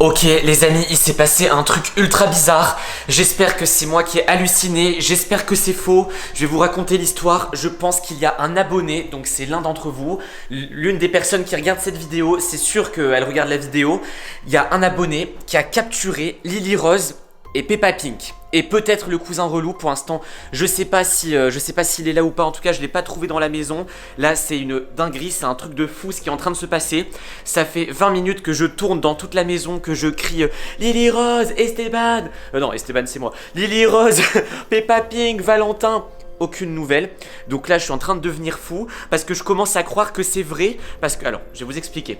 Ok les amis, il s'est passé un truc ultra bizarre. J'espère que c'est moi qui ai halluciné, j'espère que c'est faux. Je vais vous raconter l'histoire. Je pense qu'il y a un abonné, donc c'est l'un d'entre vous, l'une des personnes qui regarde cette vidéo, c'est sûr qu'elle regarde la vidéo. Il y a un abonné qui a capturé Lily Rose et Peppa Pink. Et peut-être le cousin relou. Pour l'instant je sais pas s'il est là ou pas. En tout cas je l'ai pas trouvé dans la maison. Là c'est une dinguerie, c'est un truc de fou ce qui est en train de se passer. Ça fait 20 minutes que je tourne dans toute la maison, que je crie Lily Rose, Esteban, non Esteban c'est moi, Lily Rose, Peppa Pink, Valentin. Aucune nouvelle. Donc là je suis en train de devenir fou parce que je commence à croire que c'est vrai. Parce que alors je vais vous expliquer.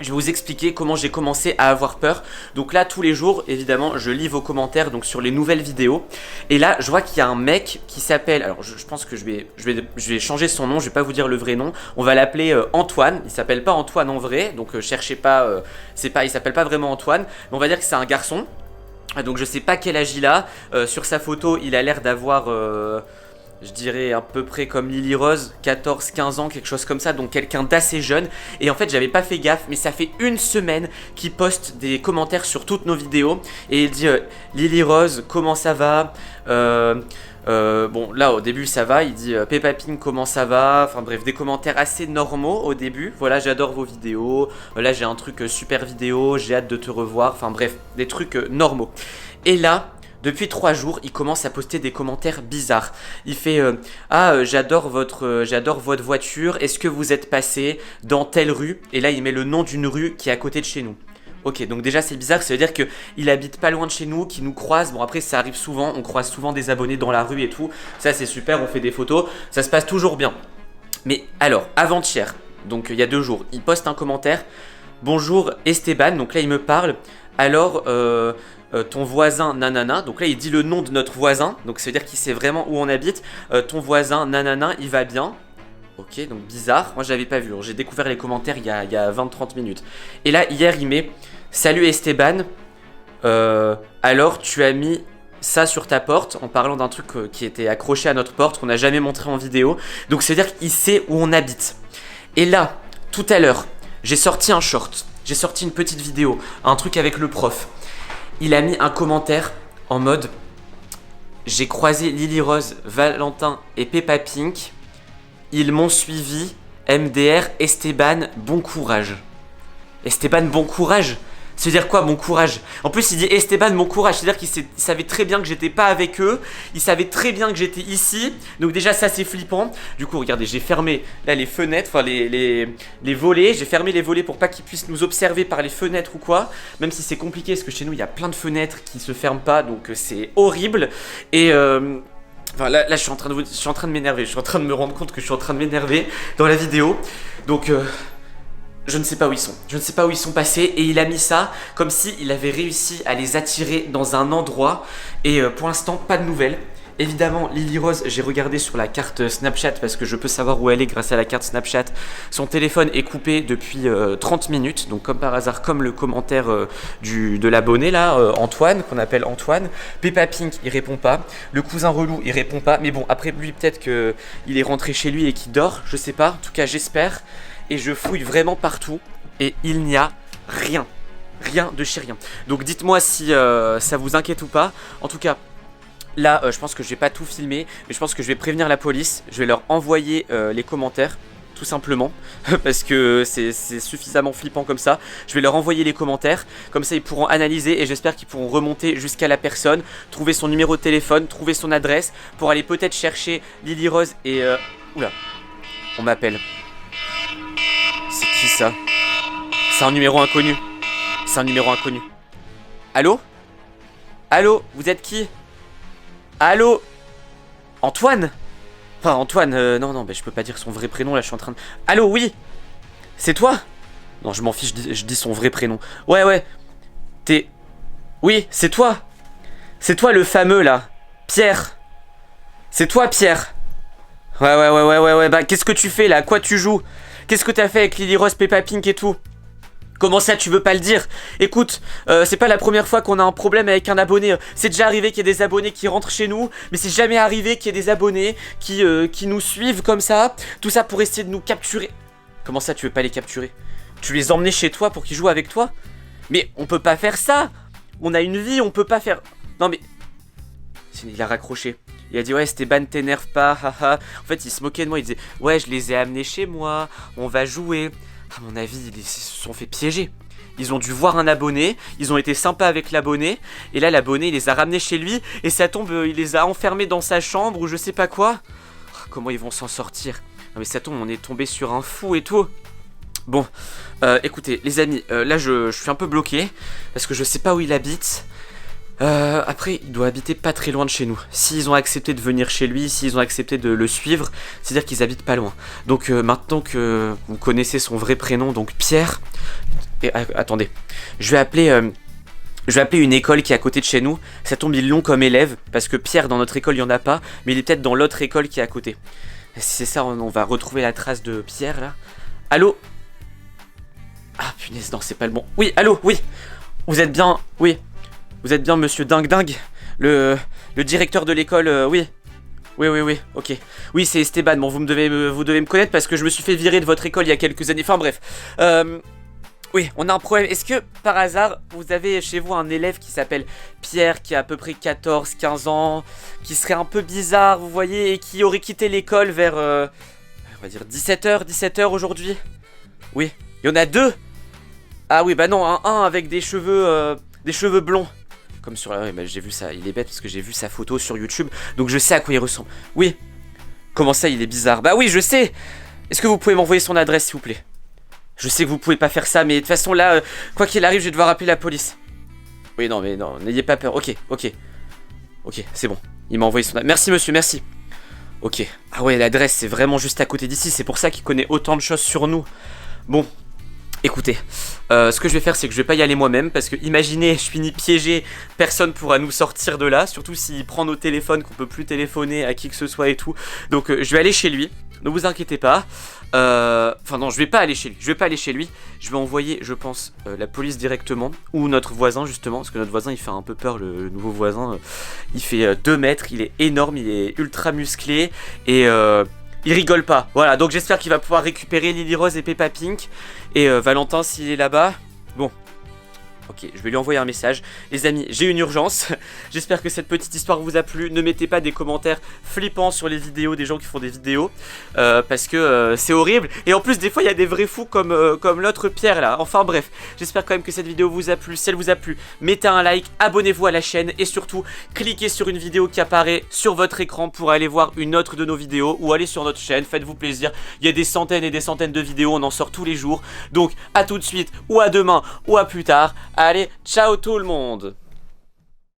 Je vais vous expliquer comment j'ai commencé à avoir peur. Donc là tous les jours évidemment je lis vos commentaires donc sur les nouvelles vidéos. Et là je vois qu'il y a un mec qui s'appelle, alors je pense que je vais changer son nom, je vais pas vous dire le vrai nom. On va l'appeler Antoine. Il s'appelle pas Antoine en vrai, donc cherchez pas, il s'appelle pas vraiment Antoine. Mais on va dire que c'est un garçon. Donc je sais pas quel âge il a. Sur sa photo il a l'air d'avoir je dirais à peu près comme Lily Rose, 14-15 ans, quelque chose comme ça, donc quelqu'un d'assez jeune. Et en fait j'avais pas fait gaffe, mais ça fait une semaine qu'il poste des commentaires sur toutes nos vidéos. Et il dit Lily Rose, comment ça va bon là au début ça va, il dit Peppa Pink comment ça va, enfin bref des commentaires assez normaux au début. Voilà j'adore vos vidéos, là j'ai un truc super vidéo, j'ai hâte de te revoir, enfin bref des trucs normaux. Et là depuis 3 jours, il commence à poster des commentaires bizarres. Il fait j'adore votre voiture, est-ce que vous êtes passé dans telle rue? Et là il met le nom d'une rue qui est à côté de chez nous. Ok, donc déjà c'est bizarre, ça veut dire qu'il habite pas loin de chez nous, qu'il nous croise. Bon après ça arrive souvent, on croise souvent des abonnés dans la rue et tout. Ça c'est super, on fait des photos, ça se passe toujours bien. Mais alors, avant-hier, donc il y a 2 jours, il poste un commentaire. Bonjour Esteban, donc là il me parle. Alors ton voisin nanana, donc là il dit le nom de notre voisin, donc ça veut dire qu'il sait vraiment où on habite. Ton voisin nanana il va bien. Ok, donc bizarre, moi je l'avais pas vu, j'ai découvert les commentaires il y a 20-30 minutes. Et là hier il met salut Esteban, alors tu as mis ça sur ta porte, en parlant d'un truc qui était accroché à notre porte qu'on n'a jamais montré en vidéo. Donc c'est à dire qu'il sait où on habite. Et là tout à l'heure j'ai sorti un short, j'ai sorti une petite vidéo, un truc avec le prof. Il a mis un commentaire en mode j'ai croisé Lily Rose, Valentin et Peppa Pink. Ils m'ont suivi, MDR, Esteban, bon courage. Esteban, bon courage? Ça veut dire quoi, bon courage? En plus, il dit Esteban, bon courage. C'est-à-dire qu'il savait très bien que j'étais pas avec eux. Il savait très bien que j'étais ici. Donc déjà, ça, c'est flippant. Du coup, regardez, j'ai fermé là les fenêtres, enfin les volets. J'ai fermé les volets pour pas qu'ils puissent nous observer par les fenêtres ou quoi. Même si c'est compliqué, parce que chez nous, il y a plein de fenêtres qui se ferment pas. Donc c'est horrible. Et... enfin là je suis en train de m'énerver, je suis en train de me rendre compte que je suis en train de m'énerver dans la vidéo. Donc je ne sais pas où ils sont, je ne sais pas où ils sont passés. Et il a mis ça comme s'il avait réussi à les attirer dans un endroit. Et pour l'instant pas de nouvelles. Évidemment Lily Rose, j'ai regardé sur la carte Snapchat parce que je peux savoir où elle est grâce à la carte Snapchat. Son téléphone est coupé depuis 30 minutes. Donc comme par hasard, comme le commentaire de l'abonné là, Antoine, qu'on appelle Antoine. Peppa Pink il répond pas. Le cousin relou il répond pas. Mais bon après lui peut-être qu'il est rentré chez lui et qu'il dort, je sais pas. En tout cas j'espère. Et je fouille vraiment partout et il n'y a rien. Rien de chez rien. Donc dites-moi si ça vous inquiète ou pas. En tout cas là, je pense que je vais pas tout filmer, mais je pense que je vais prévenir la police. Je vais leur envoyer les commentaires, tout simplement, parce que c'est suffisamment flippant comme ça. Je vais leur envoyer les commentaires, comme ça ils pourront analyser et j'espère qu'ils pourront remonter jusqu'à la personne, trouver son numéro de téléphone, trouver son adresse, pour aller peut-être chercher Lily Rose et... Oula, on m'appelle. C'est qui ça? C'est un numéro inconnu. C'est un numéro inconnu. Allô? Allô? Vous êtes qui? Allô? Antoine? Enfin Antoine, non, bah, je peux pas dire son vrai prénom là, je suis en train de... Allô, oui? C'est toi? Non, je m'en fiche, je dis son vrai prénom. Ouais, t'es... Oui, c'est toi? C'est toi le fameux là? Pierre? C'est toi Pierre? Ouais, bah qu'est-ce que tu fais là? À quoi tu joues? Qu'est-ce que t'as fait avec Lily Rose, Peppa Pink et tout? Comment ça tu veux pas le dire? Écoute, c'est pas la première fois qu'on a un problème avec un abonné. C'est déjà arrivé qu'il y ait des abonnés qui rentrent chez nous, mais c'est jamais arrivé qu'il y ait des abonnés qui nous suivent comme ça. Tout ça pour essayer de nous capturer. Comment ça tu veux pas les capturer? Tu les emmenais chez toi pour qu'ils jouent avec toi? Mais on peut pas faire ça. On a une vie, on peut pas faire... Non mais... Il a raccroché. Il a dit ouais Esteban t'énerve pas, haha. En fait il se moquait de moi, il disait ouais je les ai amenés chez moi, on va jouer. À mon avis ils se sont fait piéger. Ils ont dû voir un abonné, ils ont été sympas avec l'abonné, et là l'abonné il les a ramenés chez lui, et ça tombe, il les a enfermés dans sa chambre ou je sais pas quoi. Comment ils vont s'en sortir? Non mais ça tombe, on est tombé sur un fou et tout. Bon, écoutez les amis, là je suis un peu bloqué, parce que je sais pas où il habite. Après, il doit habiter pas très loin de chez nous. S'ils ont accepté de venir chez lui, s'ils ont accepté de le suivre, c'est-à-dire qu'ils habitent pas loin. Donc maintenant que vous connaissez son vrai prénom, donc Pierre... Et, attendez, je vais appeler une école qui est à côté de chez nous. Ça tombe, ils l'ont comme élève, parce que Pierre dans notre école il y en a pas, mais il est peut-être dans l'autre école qui est à côté. Et si c'est ça, on va retrouver la trace de Pierre là. Allô? Ah punaise, non c'est pas le bon. Oui, allô, oui. Vous êtes bien, oui. Vous êtes bien monsieur Dingue Dingue, le directeur de l'école, oui. Oui, ok. Oui, c'est Esteban, bon, vous devez me connaître parce que je me suis fait virer de votre école il y a quelques années. Enfin bref. Oui, on a un problème. Est-ce que, par hasard, vous avez chez vous un élève qui s'appelle Pierre, qui a à peu près 14-15 ans, qui serait un peu bizarre, vous voyez, et qui aurait quitté l'école vers, on va dire 17h aujourd'hui? Oui. Il y en a deux? Ah oui, bah non, un avec des cheveux blonds. Comme sur la... Ouais, bah j'ai vu ça, il est bête parce que j'ai vu sa photo sur YouTube, donc je sais à quoi il ressemble. Oui. Comment ça, il est bizarre? Bah oui, je sais. Est-ce que vous pouvez m'envoyer son adresse, s'il vous plaît? Je sais que vous pouvez pas faire ça, mais de toute façon, là, quoi qu'il arrive, je vais devoir appeler la police. Oui, non, mais non, n'ayez pas peur. Ok, c'est bon. Il m'a envoyé son adresse. Merci, monsieur, merci. Ok. Ah ouais, l'adresse, c'est vraiment juste à côté d'ici. C'est pour ça qu'il connaît autant de choses sur nous. Bon. Écoutez, ce que je vais faire c'est que je vais pas y aller moi-même parce que imaginez, je finis piégé, personne pourra nous sortir de là, surtout s'il prend nos téléphones qu'on peut plus téléphoner à qui que ce soit et tout. Donc je vais aller chez lui, ne vous inquiétez pas. Enfin non, je vais pas aller chez lui, je vais envoyer, je pense, la police directement ou notre voisin justement, parce que notre voisin il fait un peu peur, le nouveau voisin, il fait 2 mètres, il est énorme, il est ultra musclé et... il rigole pas, voilà, donc j'espère qu'il va pouvoir récupérer Lily Rose et Peppa Pink. Et Valentin s'il est là-bas, bon, ok, je vais lui envoyer un message. Les amis, j'ai une urgence, j'espère que cette petite histoire vous a plu. Ne mettez pas des commentaires flippants sur les vidéos des gens qui font des vidéos, parce que c'est horrible. Et en plus des fois il y a des vrais fous comme l'autre Pierre là. Enfin bref, j'espère quand même que cette vidéo vous a plu. Si elle vous a plu, mettez un like, abonnez-vous à la chaîne et surtout cliquez sur une vidéo qui apparaît sur votre écran pour aller voir une autre de nos vidéos ou aller sur notre chaîne, faites-vous plaisir. Il y a des centaines et des centaines de vidéos, on en sort tous les jours. Donc à tout de suite ou à demain ou à plus tard. Allez, ciao tout le monde!